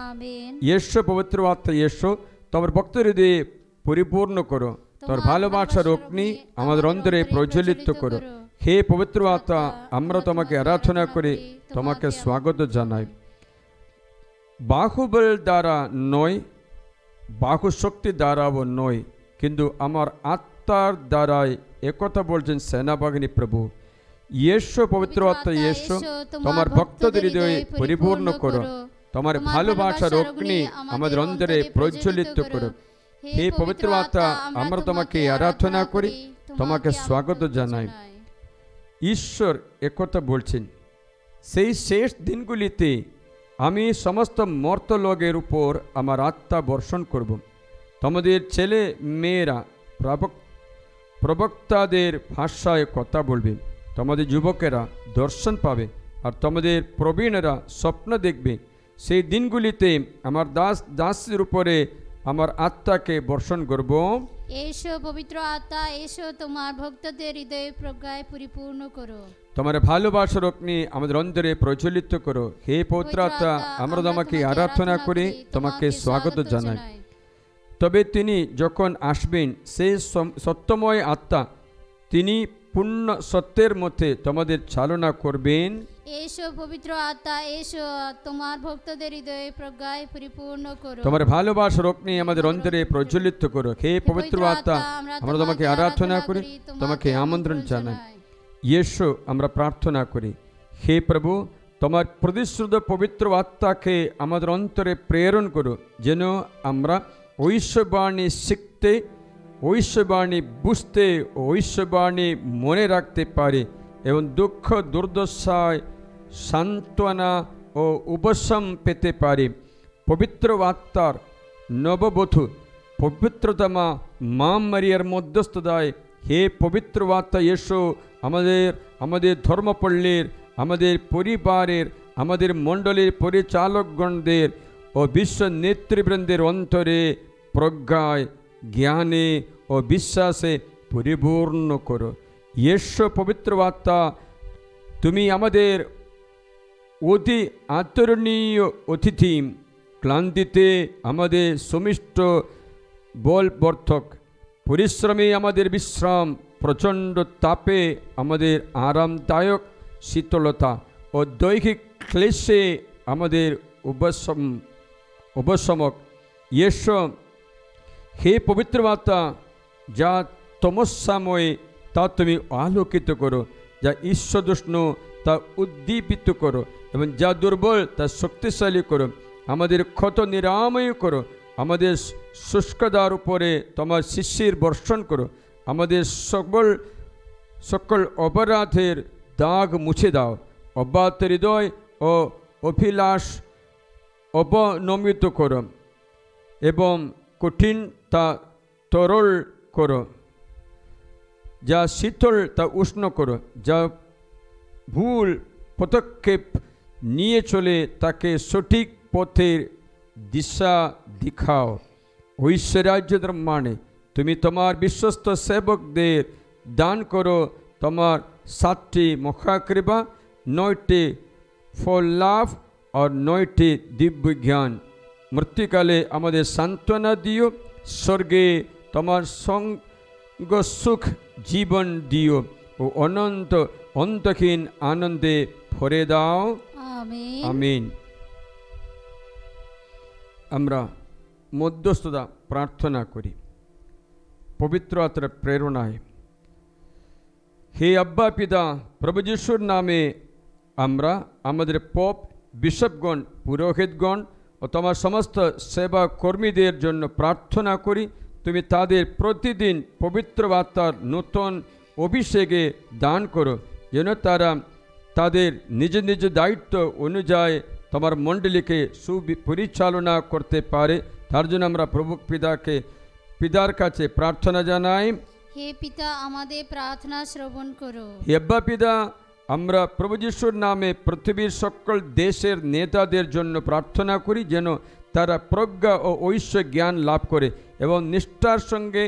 আমিন এসো পবিত্র আত্মা এসো তোমার ভক্তের হৃদয়ে পরিপূর্ণ করো তোমার ভালোবাসার অগ্নি আমাদের অন্তরে প্রজ্বলিত করো হে পবিত্র আত্মা আমরা তোমাকে আরাধনা করে তোমাকে স্বাগত জানাই বাহুবল দ্বারা নয় বাহুশক্তি দ্বারাও নয়, কিন্তু আমার আত্মার দ্বারাই একথা বলছেন সেনাবাহিনী প্রভু। ইয়েশু, পবিত্র আত্মা ইয়েশু, তোমার ভক্তদের হৃদয়ে পরিপূর্ণ করো, তোমার ভালোবাসার অগ্নি আমাদের অন্তরে প্রজ্বলিত করো। হে পবিত্র আত্মা, আমরা তোমাকে আরাধনা করি, তোমাকে স্বাগত জানাই। ঈশ্বর একথা বলছেন, সেই শেষ দিনগুলিতে আমি সমস্ত মর্তলোকের উপর আমার আত্মা বর্ষণ করব। তোমাদের ছেলে মেয়েরা প্রবক্তাদের ভাষায় কথা বলবে, তোমাদের যুবকেরা দর্শন পাবে, আর তোমাদের প্রবীণেরা স্বপ্ন দেখবে। সেই দিনগুলিতে আমার দাসের উপরে আমার আত্মাকে বর্ষণ করব। এসো পবিত্র আত্মা, এসো তোমার ভক্তদের হৃদয়ে প্রজ্ঞায় পরিপূর্ণ করো, তোমার ভালোবাসার অগ্নি আমাদের অন্তরে প্রজ্বলিত করো। হে পবিত্র আত্মা, আমরা তোমাকে আরাধনা করি, তোমাকে স্বাগত জানাই। তবে তিনি যখন আসবেন, সেই সত্যময় আত্মা, তিনি পূর্ণ সত্যের মধ্যে তোমাদের চালনা করবেন। এসো পবিত্র আত্মা, এসো তোমার ভক্তদের হৃদয়ে প্রজ্ঞায় পরিপূর্ণ করো, তোমার ভালোবাসার অগ্নি আমাদের অন্তরে প্রজ্বলিত করো। হে পবিত্র আত্মা, আমরা তোমাকে আরাধনা করি, তোমাকে আমন্ত্রণ জানাই। ইয়েশু, আমরা প্রার্থনা করি, হে প্রভু, তোমার প্রতিশ্রুত পবিত্র আত্মাকে আমাদের অন্তরে প্রেরণ করো, যেন আমরা ঐশ্ববাণী শিখতে, ঐশ্ববাণী বুঝতে, ঐশ্ববাণী মনে রাখতে পারি এবং দুঃখ দুর্দশায় সান্ত্বনা ও উপশম পেতে পারি। পবিত্র আত্মার নববধূ পবিত্রতমা মা মারিয়ার মধ্যস্থতায়, হে পবিত্র আত্মা, এসো আমাদের ধর্মপল্লীর, আমাদের পরিবারের, আমাদের মণ্ডলীর পরিচালকগণদের ও বিশ্ব নেতৃবৃন্দের অন্তরে প্রজ্ঞায়, জ্ঞানে ও বিশ্বাসে পরিপূর্ণ করো। এসো পবিত্র আত্মা, তুমি আমাদের অতি আদরণীয় অতিথি, ক্লান্তিতে আমাদের সমিষ্ট বলবর্ধক, পরিশ্রমে আমাদের বিশ্রাম, প্রচণ্ড তাপে আমাদের আরামদায়ক শীতলতা ও দৈহিক ক্লেশে আমাদের উপশমক। এসো হে পবিত্র আত্মা, যা তমস্যাময় তা তুমি আলোকিত করো, যা ঈশ্বরদূষ্ণ তা উদ্দীপিত করো, এবং যা দুর্বল তা শক্তিশালী করো। আমাদের ক্ষত নিরাময় করো, আমাদের শুষ্কতার উপরে তোমার শিশির বর্ষণ করো, আমাদের সকল অপরাধের দাগ মুছে দাও, অবাধ হৃদয় ও অভিলাষ অবনমিত করো, এবং কঠিন তা তরল করো, যা শীতল তা উষ্ণ করো, যা ভুল পদক্ষেপ নিয়ে চলে তাকে সঠিক পথের দিশা দেখাও। ঐশ্বরাজ্য ধর্মানে তুমি তোমার বিশ্বস্ত সেবকদের দান করো তোমার 7টি মহাকৃপা, 9টি ফল লাভ আর 9টি দিব্য জ্ঞান। মৃত্যুকালে আমাদের সান্ত্বনা দিও, স্বর্গে তোমার সঙ্গ সুখ জীবন দিও ও অন্তহীন আনন্দে ভরে দাও। আমিন। আমিন। আমরা মধ্যস্থতা প্রার্থনা করি পবিত্র আত্মার প্রেরণায়। হে আব্বা পিতা, প্রভু যিশুর নামে আমরা আমাদের পপ, বিশপগণ, পুরোহিতগণ ও তোমার সমস্ত সেবা কর্মীদের জন্য প্রার্থনা করি। তুমি তাদের প্রতিদিন পবিত্র আত্মার নতুন অভিষেকে দান করো, যেন তারা তাদের নিজ নিজ দায়িত্ব অনুযায়ী তোমার মণ্ডলীকে সুপরিচালনা করতে পারে। তার জন্য আমরা প্রভু পিতার কাছে প্রার্থনা জানাই। হে পিতা, আমাদের প্রার্থনা শ্রবণ করো। হে আব্বা পিতা, আমরা প্রভু যিশুর নামে পৃথিবীর সকল দেশের নেতাদের জন্য প্রার্থনা করি, যেন তারা প্রজ্ঞা ও ঐশ্বর জ্ঞান লাভ করে এবং নিষ্ঠার সঙ্গে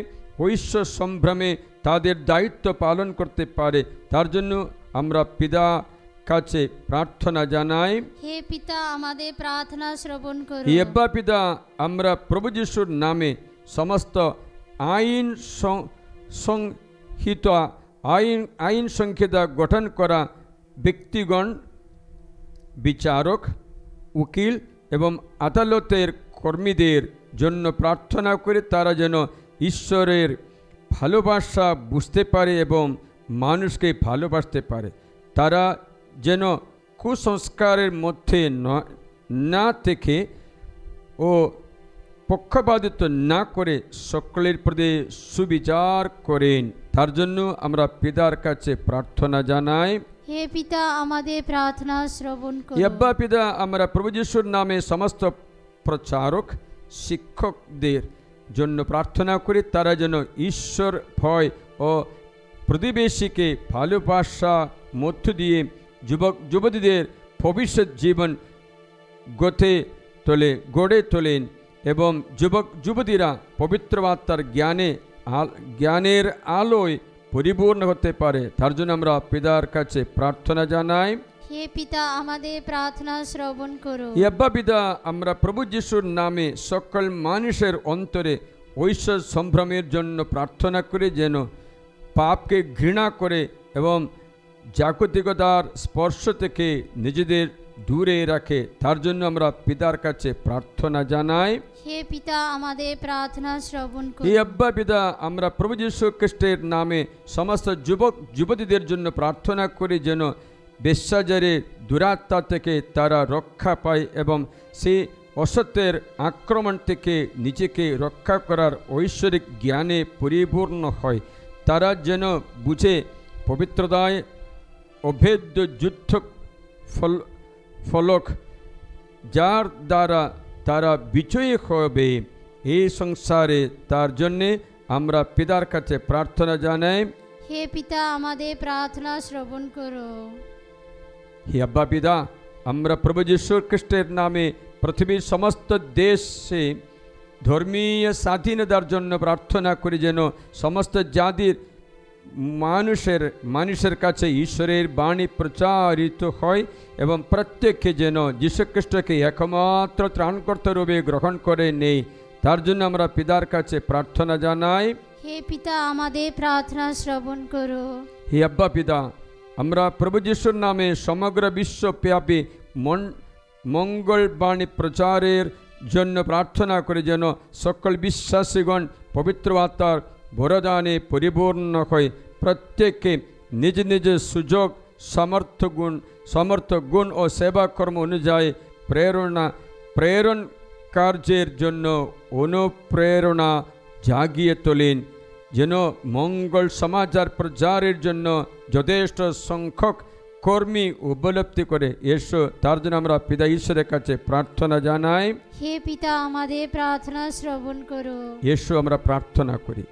ঐশ্বর সম্ভ্রমে তাদের দায়িত্ব পালন করতে পারে। তার জন্য আমরা পিতা কাছে প্রার্থনা জানাই। হে পিতা, আমাদের প্রার্থনা শ্রবণ করো। হে আব্বা পিতা, আমরা প্রভু যিশুর নামে সমস্ত আইন সংহিতা গঠন করা ব্যক্তিগণ, বিচারক, উকিল এবং আদালতের কর্মীদের জন্য প্রার্থনা করে তারা যেন ঈশ্বরের ভালোবাসা বুঝতে পারে এবং মানুষকে ভালোবাসতে পারে। তারা যেন কুসংস্কারের মধ্যে না থেকে ও পক্ষপাতিত্ব না করে সকলের প্রতি সুবিচার করেন। তার জন্য আমরা পিতার কাছে প্রার্থনা জানাই। হে পিতা, আমাদের প্রার্থনা শ্রবণ করো। আব্বা পিতা, আমরা প্রভু যিশুর নামে সমস্ত প্রচারক শিক্ষকদের জন্য প্রার্থনা করি, তারা যেন ঈশ্বর ভয় ও প্রতিবেশীকে ভালোবাসা মধ্য দিয়ে যুবক যুবতীদের ভবিষ্যৎ জীবন গড়ে তোলেন এবং যুবক যুবতীরা পবিত্র আত্মার জ্ঞানের আলোয় পরিপূর্ণ হতে পারে। তার জন্য আমরা পিতার কাছে প্রার্থনা জানাই। হে পিতা, আমাদের প্রার্থনা শ্রবণ করো। আব্বা পিতা, আমরা প্রভু যিশুর নামে সকল মানুষের অন্তরে ঐশ্বর সম্ভ্রমের জন্য প্রার্থনা করে যেন পাপকে ঘৃণা করে এবং জাগতিকতার স্পর্শ থেকে নিজেদের দূরে রাখে। তার জন্য আমরা পিতার কাছে প্রার্থনা জানাই। হে পিতা, আমাদের প্রার্থনা শ্রবণ করো। হে আব্বা পিতা, আমরা প্রভু যীশু খ্রিস্টের নামে সমস্ত যুবক যুবতীদের জন্য প্রার্থনা করি যেন বেশ্যাচারের দুরাত্মা থেকে তারা রক্ষা পায় এবং সেই অসত্যের আক্রমণ থেকে নিজেকে রক্ষা করার ঐশ্বরিক জ্ঞানে পরিপূর্ণ হয়। তারা যেন বুঝে পবিত্রতায় অভেদ্য যুদ্ধ ফলক, যার দ্বারা তারা বিজয়ী হবে এই সংসারে। তার জন্যে আমরা পিতার কাছে প্রার্থনা জানাই। হে পিতা, আমাদের প্রার্থনা শ্রবণ করো। হে আব্বা পিতা, আমরা প্রভু যীশু খ্রিস্টের নামে পৃথিবীর সমস্ত দেশে ধর্মীয় স্বাধীনতার জন্য প্রার্থনা করি যেন সমস্ত জাতির মানুষের কাছে ঈশ্বরের বাণী প্রচারিত হয় এবং প্রত্যেকে যেন যীশুখ্রিস্টকে একমাত্র ত্রাণকর্তা রূপে গ্রহণ করে নেই। তার জন্য আমরা পিতার কাছে প্রার্থনা জানাই। হে পিতা, আমাদের প্রার্থনা শ্রবণ করো। হে আব্বা পিতা, আমরা প্রভু যিশুর নামে সমগ্র বিশ্বব্যাপী মঙ্গল বাণী প্রচারের জন্য প্রার্থনা করে যেন সকল বিশ্বাসীগণ পবিত্র আত্মার বরদানে পরিপূর্ণ হয়। প্রত্যেককে নিজ নিজ সুযোগ সমর্থ গুণ ও সেবা কর্ম অনুযায়ী প্রেরণ কার্যের জন্য অনুপ্রেরণা জাগিয়ে তোলেন যেন মঙ্গল সমাচার প্রচারের জন্য যথেষ্ট সংখ্যক কর্মী উপলব্ধি করে এসো। তার জন্য আমরা পিতা ঈশ্বরের কাছে প্রার্থনা জানাই। হে পিতা, আমাদের প্রার্থনা শ্রবণ করো। এসো আমরা প্রার্থনা করি।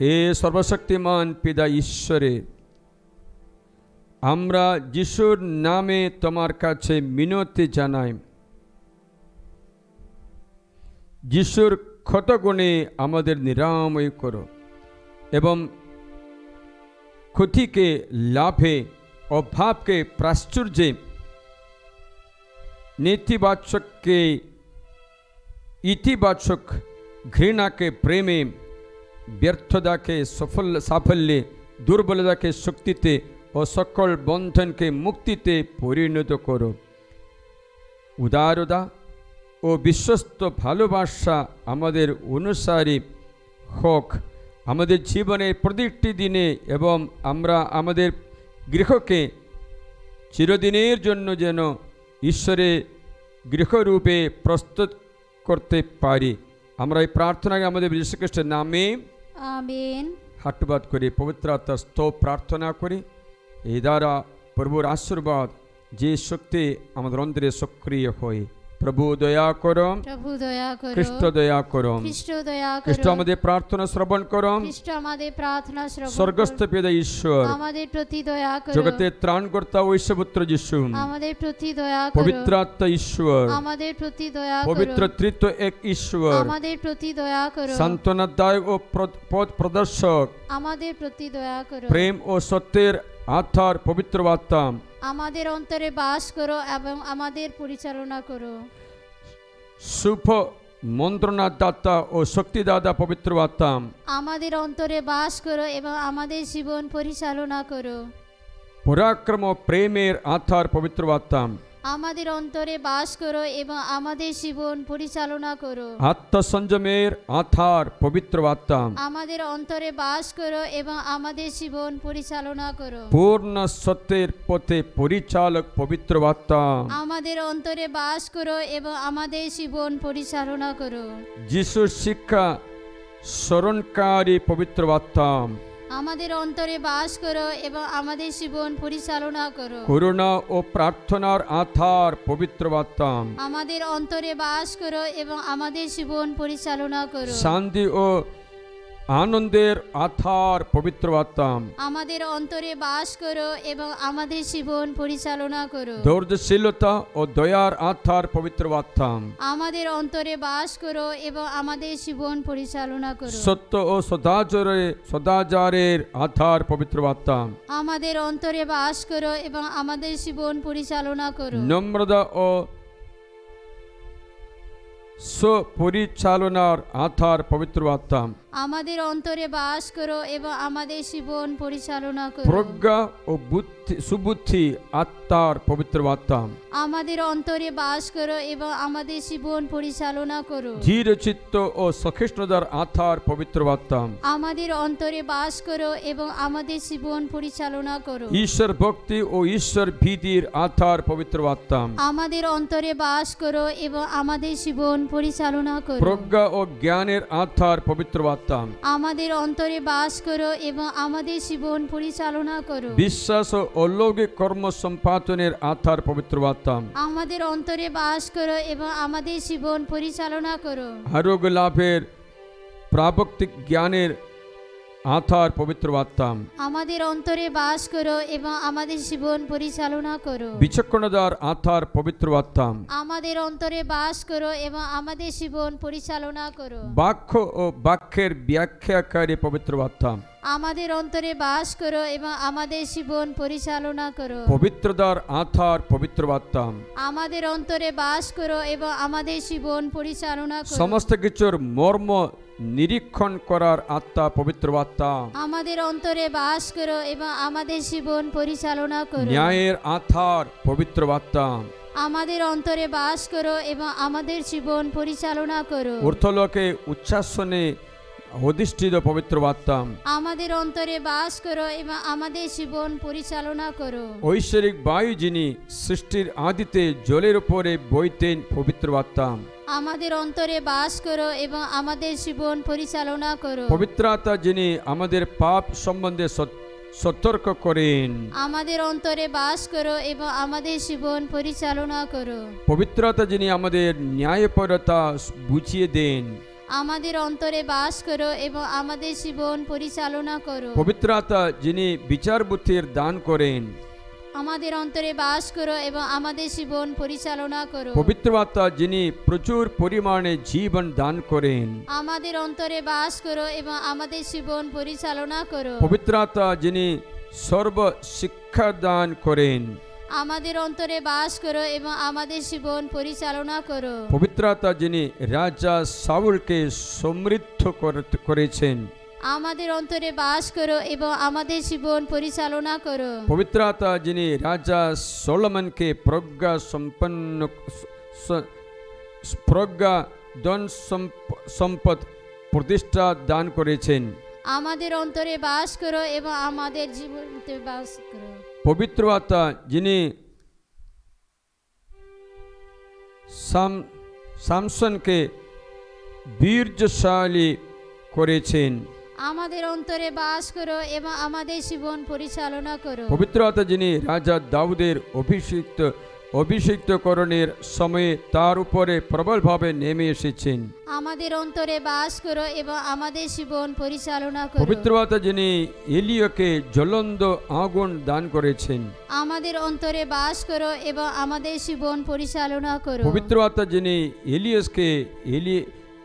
হে সর্বশক্তিমান পিতা ঈশ্বরে, আমরা যিশুর নামে তোমার কাছে মিনতি জানাই। যিশুর ক্ষতগুণে আমাদের নিরাময় করো এবং ক্ষতিকে লাভে, অভাবকে প্রাচুর্যে, নেতিবাচককে ইতিবাচক, ঘৃণাকে প্রেমে, ব্যর্থতাকে সাফল্যে, দুর্বলতাকে শক্তিতে ও সকল বন্ধনকে মুক্তিতে পরিণত করো। উদারতা ও বিশ্বস্ত ভালোবাসা আমাদের অনুসারী হোক আমাদের জীবনের প্রতিটি দিনে এবং আমরা আমাদের গৃহকে চিরদিনের জন্য যেন ঈশ্বরের গৃহরূপে প্রস্তুত করতে পারি। আমরা এই প্রার্থনাকে আমাদের যীশু খ্রিস্টের নামে আমেন। হাটবাদ করে পবিত্র আত্মার স্তব প্রার্থনা করি। এই দ্বারা প্রভুর আশীর্বাদ যে শক্তি আমাদের অন্তরে সক্রিয় হয়। প্রভু দয়া করো, প্রভু দয়া করো, খ্রিস্ট দয়া করো, খ্রিস্ট দয়া করো, খ্রিস্ট আমাদের প্রার্থনা শ্রবণ করো, খ্রিস্ট আমাদের প্রার্থনা শ্রবণ করো, স্বর্গস্থ পিতা ঈশ্বর আমাদের প্রতি দয়া করো, জগতের ত্রাণকর্তা ঐশ্বপুত্র যিশু আমাদের প্রতি দয়া করো, পবিত্র আত্মা ঈশ্বর আমাদের প্রতি দয়া করো, পবিত্র তৃতীয় এক ঈশ্বর আমাদের প্রতি দয়া করো, সান্ত্বনাদায়ক ও পথ প্রদর্শক আমাদের প্রতি দয়া করো, প্রেম ও সত্যের আত্মার পবিত্র আত্মা আমাদের অন্তরে বাস করো এবং আমাদের পরিচালনা করো। শুভ মন্ত্রণা দাতা ও শক্তিদাতা পবিত্র আত্মা আমাদের অন্তরে বাস করো এবং আমাদের জীবন পরিচালনা করো। পরাক্রম প্রেমের আত্মার পবিত্র আত্মা আমাদের অন্তরে বাস করো এবং আমাদের জীবন পরিচালনা করো। আত্মসংযমের আধার পবিত্র আত্মা, আমাদের অন্তরে বাস করো এবং আমাদের জীবন পরিচালনা করো। পূর্ণ সত্যের পথে পরিচালক পবিত্র আত্মা, আমাদের অন্তরে বাস করো এবং আমাদের জীবন পরিচালনা করো। যিশুর শিক্ষা স্মরণকারী পবিত্র আত্মা, আমাদের অন্তরে বাস করো এবং আমাদের জীবন পরিচালনা করো। করুণা ও প্রার্থনার আধার পবিত্র আত্মা, আমাদের অন্তরে বাস করো এবং আমাদের জীবন পরিচালনা করো। শান্তি ও আনন্দের আধার পবিত্র আত্মা, আমাদের অন্তরে বাস করো এবং আমাদের জীবন পরিচালনা করো। ধৈর্যশীলতা ও দয়ার আধার পবিত্র আত্মা, আমাদের অন্তরে বাস করো এবং আমাদের জীবন পরিচালনা করো। সত্য ও সদাচারের আধার পবিত্র আত্মা, আমাদের অন্তরে বাস করো এবং আমাদের জীবন পরিচালনা করো। নম্রতা ও সুপরিচালনার আধার পবিত্র আত্মা, আমাদের অন্তরে বাস করো এবং আমাদের জীবন পরিচালনা করো। প্রজ্ঞা ও সুবুদ্ধি আত্মার পবিত্র আত্মা, আমাদের অন্তরে বাস করো এবং আমাদের জীবন পরিচালনা করো। ধীরচিত্ত ও সহিষ্ণুতার আধার পবিত্র আত্মা, আমাদের অন্তরে বাস করো এবং আমাদের জীবন পরিচালনা করো। ঈশ্বর ভক্তি ও ঈশ্বর ভীতির আধার পবিত্র আত্মা, আমাদের অন্তরে বাস করো এবং আমাদের জীবন পরিচালনা করো। প্রজ্ঞা ও জ্ঞানের আধার পবিত্র আত্মা, আমাদের অন্তরে বাস করো এবং আমাদের জীবন পরিচালনা করো। বিশ্বাস ও অলৌকিক কর্ম সম্পাদনের আধার পবিত্র আত্মা, আমাদের অন্তরে বাস করো এবং আমাদের জীবন পরিচালনা করো। আরোগ্য লাভের প্রাবক্তিক জ্ঞানের আধার পবিত্র আত্মা, আমাদের অন্তরে বাস করো এবং আমাদের জীবন পরিচালনা করো। বিচক্ষণতার আধার পবিত্র আত্মা, আমাদের অন্তরে বাস করো এবং আমাদের জীবন পরিচালনা করো। বাক্য ও বাক্যের ব্যাখ্যাকারী পবিত্র আত্মা, আমাদের অন্তরে বাস করো এবং আমাদের জীবন পরিচালনা করো। পবিত্রতার আধার পবিত্র আত্মা, আমাদের অন্তরে বাস করো এবং আমাদের জীবন পরিচালনা করো। সমস্ত কিছুর মর্ম নিরীক্ষণ করার আত্মা পবিত্র আত্মা, আমাদের অন্তরে বাস করো এবং আমাদের জীবন পরিচালনা করো। ন্যায়ের আধার পবিত্র আত্মা, আমাদের অন্তরে বাস করো এবং আমাদের জীবন পরিচালনা করো। ঊর্ধ্বলোকে উচ্ছ্বাসনে অধিষ্ঠিত পবিত্র আত্মা, আমাদের অন্তরে বাস করো এবং আমাদের জীবন পরিচালনা করো। ঐশ্বরিক বায়ু যিনি সৃষ্টির আদিতে জলের উপরে বইতেন পবিত্র আত্মা, আমাদের অন্তরে বাস করো এবং আমাদের জীবন পরিচালনা করো। পবিত্র আত্মা যিনি আমাদের পাপ সম্বন্ধে সতর্ক করেন, আমাদের অন্তরে বাস করো এবং আমাদের জীবন পরিচালনা করো। পবিত্র আত্মা যিনি আমাদের ন্যায়পরতা বুঝিয়ে দেন, আমাদের অন্তরে বাস করো এবং আমাদের জীবন পরিচালনা করো। পবিত্র আত্মা যিনি বিচার বুদ্ধির দান করেন, আমাদের অন্তরে বাস করো এবং আমাদের জীবন পরিচালনা করো। পবিত্র আত্মা যিনি প্রচুর পরিমাণে জীবন দান করেন, আমাদের অন্তরে বাস করো এবং আমাদের জীবন পরিচালনা করো। পবিত্র আত্মা যিনি সর্ব শিক্ষা দান করেন, আমাদের অন্তরে বাস করো এবং আমাদের জীবন পরিচালনা করো। পবিত্র আত্মা যিনি রাজা সাউলকে সমৃদ্ধ করেছেন, আমাদের অন্তরে বাস করো এবং আমাদের জীবন পরিচালনা করো। পবিত্র আত্মা যিনি রাজা সলোমনকে প্রজ্ঞা ধন সম্পদ প্রতিষ্ঠা দান করেছেন, আমাদের অন্তরে বাস করো এবং আমাদের জীবনে বাস করো। পবিত্র আত্মা যিনি শামসনকে বীর্যশালী করেছেন, আমাদের অন্তরে বাস করো এবং আমাদের জীবন পরিচালনা করো। পবিত্র আত্মা যিনি রাজা দাউদের অভিষিক্তকরণের সময়ে তার উপরে প্রবলভাবে নেমে এসেছেন, আমাদের অন্তরে বাস করো এবং আমাদের জীবন পরিচালনা করো। পবিত্র আত্মা যিনি এলিয়াকে জ্বলন্ত আগুন দান করেছেন, আমাদের অন্তরে বাস করো এবং আমাদের জীবন পরিচালনা করো। পবিত্র আত্মা যিনি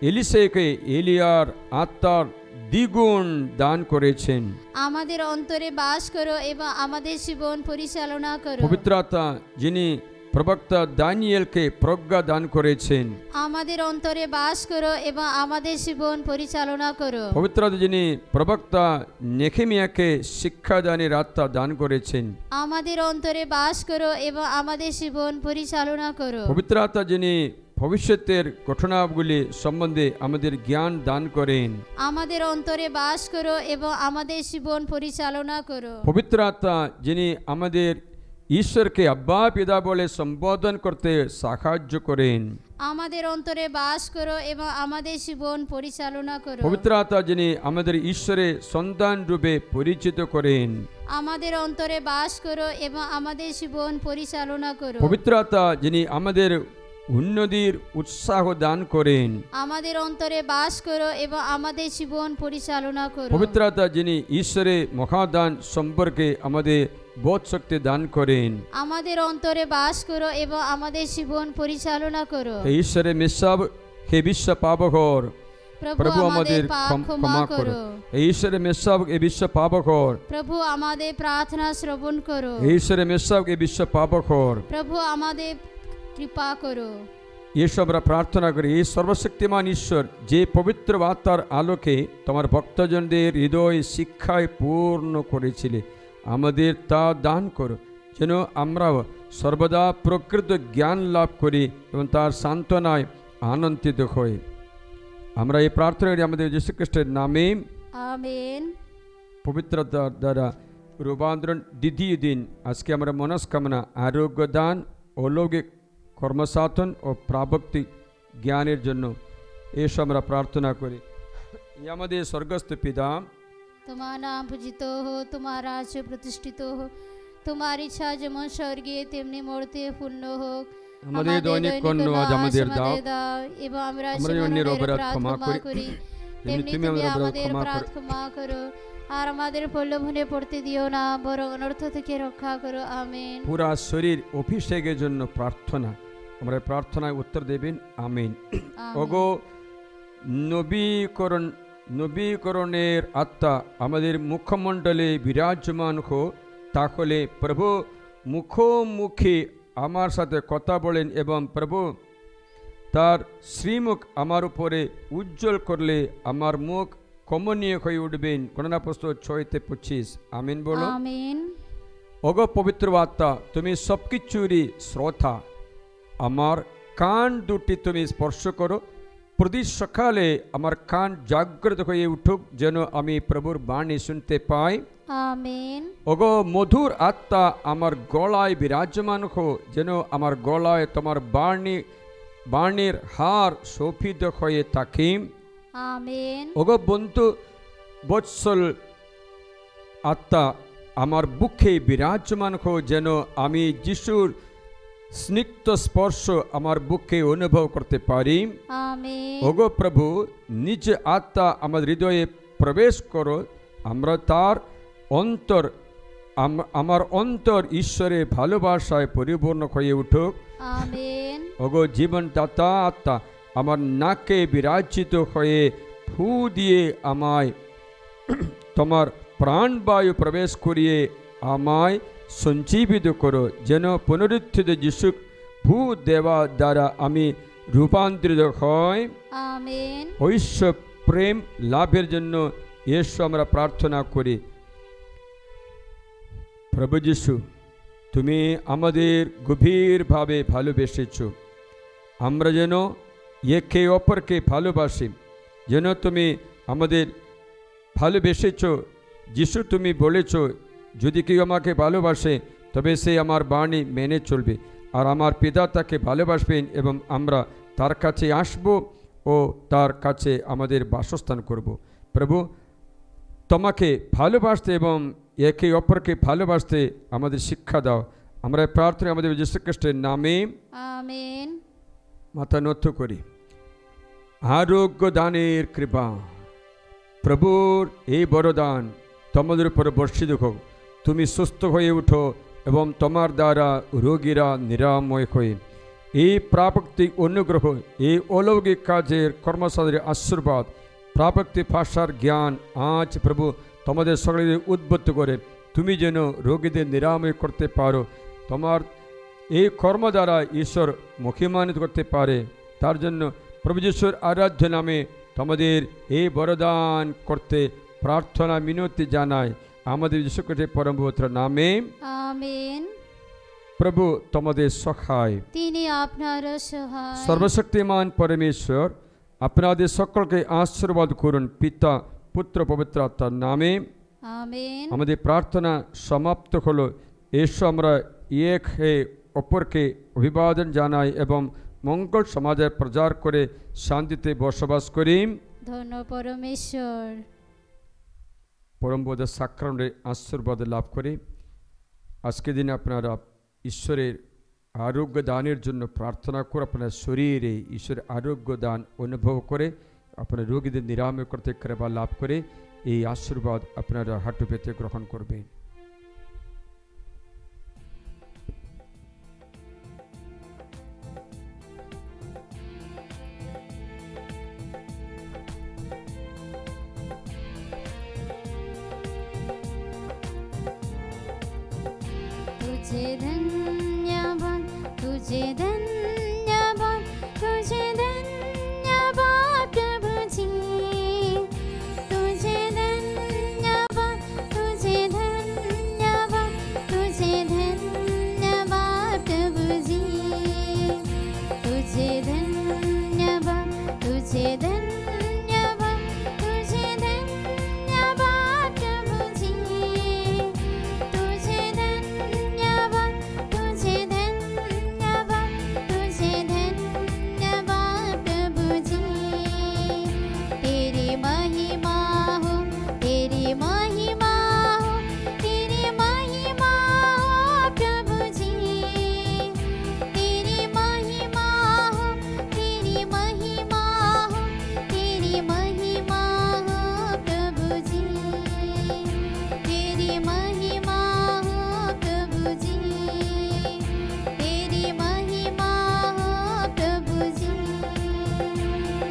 এলিসাকে এলিয়ার আত্মার দ্বিগুণ দান করেছেন, আমাদের অন্তরে বাস করো এবং আমাদের জীবন পরিচালনা করো। পবিত্র আত্মা যিনি প্রবক্তা দানিয়েলকে প্রজ্ঞা দান করেছেন। আমাদের অন্তরে বাস করো এবং আমাদের জীবন পরিচালনা করো। পবিত্র আত্মা যিনি প্রবক্তা নেহেমিয়াকে শিক্ষাদানের আত্মা দান করেছেন। আমাদের অন্তরে বাস করো এবং আমাদের জীবন পরিচালনা করো। পবিত্র আত্মা যিনি ভবিষ্যতের ঘটনাগুলি সম্বন্ধে আমাদের জ্ঞান দান করেন। আমাদের অন্তরে বাস করো এবং আমাদের জীবন পরিচালনা করো। পবিত্র আত্মা যিনি আমাদের ঈশ্বরকে আব্বা পিতা বলে সম্বোধন করতে সাহায্য করেন। আমাদের অন্তরে বাস করো এবং আমাদের জীবন পরিচালনা করো। পবিত্র আত্মা যিনি আমাদের ঈশ্বরের সন্তান রূপে পরিচিত করেন। আমাদের অন্তরে বাস করো এবং আমাদের জীবন পরিচালনা করো। পবিত্র আত্মা যিনি আমাদের উন্নতির উৎসাহ দান করেন। আমাদের অন্তরে বাস করো এবং আমাদের জীবন পরিচালনা করো। পবিত্র আত্মা যিনি ঈশ্বরের মহাদান সম্পর্কে আমাদের বোধ শক্তি দান করেন। আমাদের অন্তরে বাস করো এবং আমাদের জীবন পরিচালনা করো। হে ঈশ্বরের মেসাব, হে বিশ্ব পাপঘর, প্রভু আমাদের পাপ ক্ষমা করো। হে ঈশ্বরের মেসাব, এ বিশ্ব পাপঘর, প্রভু আমাদের প্রার্থনা শ্রবণ করো। হে ঈশ্বরের মেসাব, এ বিশ্ব পাপঘর, প্রভু আমাদের কৃপা করো। এসব আমরা প্রার্থনা করি। এই সর্বশক্তিমান ঈশ্বর যে পবিত্র আত্মার আলোকে তোমার ভক্তজনদের হৃদয় শিক্ষায় পূর্ণ করেছিলে, আমাদের তা দান করো, যেন আমরাও সর্বদা প্রকৃত জ্ঞান লাভ করি এবং তার সান্ত্বনায় আনন্দিত হই। আমরা এই প্রার্থনা করি আমাদের যীশু খ্রিস্টের নামে, আমেন। পবিত্রতার দ্বারা রূপান্তরণ দ্বিতীয় দিন। আজকে আমরা মনস্কামনা, আরোগ্য দান, অলৌকিক কর্মসাধন ও প্রাপক্তি জ্ঞানের জন্য এসব আমরা প্রার্থনা করি। আমাদের স্বর্গস্থ পিতা, তোমার নাম পূজিত হো, তোমার রাজ্য প্রতিষ্ঠিত হো, তোমার ইচ্ছা যেমন স্বর্গে তেমনি মর্তে পূর্ণ হোক। আমাদের দৈনিক অন্ন আজ আমাদের দাও, এবং আমরা অন্যের অপরাধ ক্ষমা করি তেমনি তুমি আমাদের অপরাধ ক্ষমা করো। আর আমাদের প্রলোভনে পড়তে দিও না, বরং অনর্থ থেকে রক্ষা করো। আমেন। পুরা শরীর অভিষেকের জন্য প্রার্থনা, আমরা প্রার্থনায় উত্তর দেবেন। আমেন। ওগো নবীকরণের আত্মা আমাদের মুখমণ্ডলে বিরাজমান হো, তাহলে প্রভু মুখোমুখি আমার সাথে কথা বলেন এবং প্রভু তার শ্রীমুখ আমার উপরে উজ্জ্বল করলে আমার মুখ কমনীয় হয়ে উঠবেন। গণনা পুস্তক 6:25। আমিন বলো। আমিন। ওগো পবিত্র আত্মা, তুমি সবকিছুরই শ্রোতা, আমার কান দুটি তুমি স্পর্শ করো। প্রতি সকালে আমার কান জাগ্রত হয়ে উঠুক, যেন আমি প্রভুর বাণী শুনতে পাই। আমিন। ওগো মধুর আত্মা, আমার গলায় বিরাজমান হো, যেন আমার গলায় তোমার বাণীর হার শোভিত হয়ে থাকে। আমিন। ওগো বন্ধু বৎসল আত্মা, আমার বুকে বিরাজমান হো, যেন আমি যিশুর স্নিগ্ধ স্পর্শ আমার বুকে অনুভব করতে পারি। আমিন। ওগো প্রভু, নিজ আত্মা আমার হৃদয়ে প্রবেশ করো, আমরা তার অন্তর আমার অন্তর ঈশ্বরের ভালোবাসায় পরিপূর্ণ হয়ে উঠুক। আমিন। ওগো জীবনদাতা আত্মা, আমার নাকে বিরাজিত হয়ে ফু দিয়ে আমায় তোমার প্রাণবায়ু প্রবেশ করিয়ে আমায় সঞ্জীবিত করো, যেন পুনরুত্থিত যিশু ভূ দেওয়া দ্বারা আমি রূপান্তরিত হয়। আমিন। ঐশ্ব প্রেম লাভের জন্য এসো আমরা প্রার্থনা করি। প্রভু যিশু, তুমি আমাদের গভীরভাবে ভালোবেসেছ, আমরা যেন একে অপরকে ভালোবাসি, যেন তুমি আমাদের ভালোবেসেছ। যিশু, তুমি বলেছ, যদি কেউ আমাকে ভালোবাসে তবে সে আমার বাণী মেনে চলবে, আর আমার পিতা তাকে ভালোবাসবেন এবং আমরা তার কাছে আসব ও তার কাছে আমাদের বাসস্থান করব। প্রভু, তোমাকে ভালোবাসতে এবং একে অপরকে ভালোবাসতে আমাদের শিক্ষা দাও। আমরা প্রার্থনা আমাদের যীশু খ্রিস্টের নামে। আমিন। মাথা নত করি। আরোগ্য দানের কৃপা, প্রভুর এই বরদান তোমাদের উপর বর্ষিত হোক। তুমি সুস্থ হয়ে উঠো এবং তোমার দ্বারা রোগীরা নিরাময় হয়ে এই প্রাপক্তিক অনুগ্রহ, এই অলৌকিক কাজের কর্মসাধনের আশীর্বাদ, প্রাপক্তিক ভাষার জ্ঞান আজ প্রভু তোমাদের সকলের উদ্বুদ্ধ করে তুমি যেন রোগীদের নিরাময় করতে পারো। তোমার এই কর্ম দ্বারা ঈশ্বর মহিমান্বিত করতে পারে। তার জন্য প্রভু যিশুর আরাধ্য নামে তোমাদের এই বরদান করতে প্রার্থনা মিনতি জানাই আমাদের যিশু খ্রিস্টের পরম পবিত্র নামে, আমেন। প্রভু তোমাদের সহায়। তিনি আপনার সহায়। সর্বশক্তিমান পরমেশ্বর আপনাদের সকলকে আশীর্বাদ করুন পিতা পুত্র পবিত্র আত্মার নামে, আমেন। আমাদের প্রার্থনা সমাপ্ত হলো। এসো আমরা এক হয়ে অপরকে অভিবাদন জানাই এবং মঙ্গল সমাজের প্রচার করে শান্তিতে বসবাস করি। ধন্য পরমেশ্বর। পরমবোধ সাক্রামেন্টের আশীর্বাদ লাভ করি। আজকে দিনে আপনারা ঈশ্বরের আরোগ্য দানের জন্য প্রার্থনা করে আপনার শরীরে ঈশ্বরের আরোগ্য দান অনুভব করে আপনার রোগীদের নিরাময় করতে কৃপা লাভ করে এই আশীর্বাদ আপনারা হাঁটু পেতে গ্রহণ করবেন। तुझे धन्यवाद, तुझे धन्यवाद।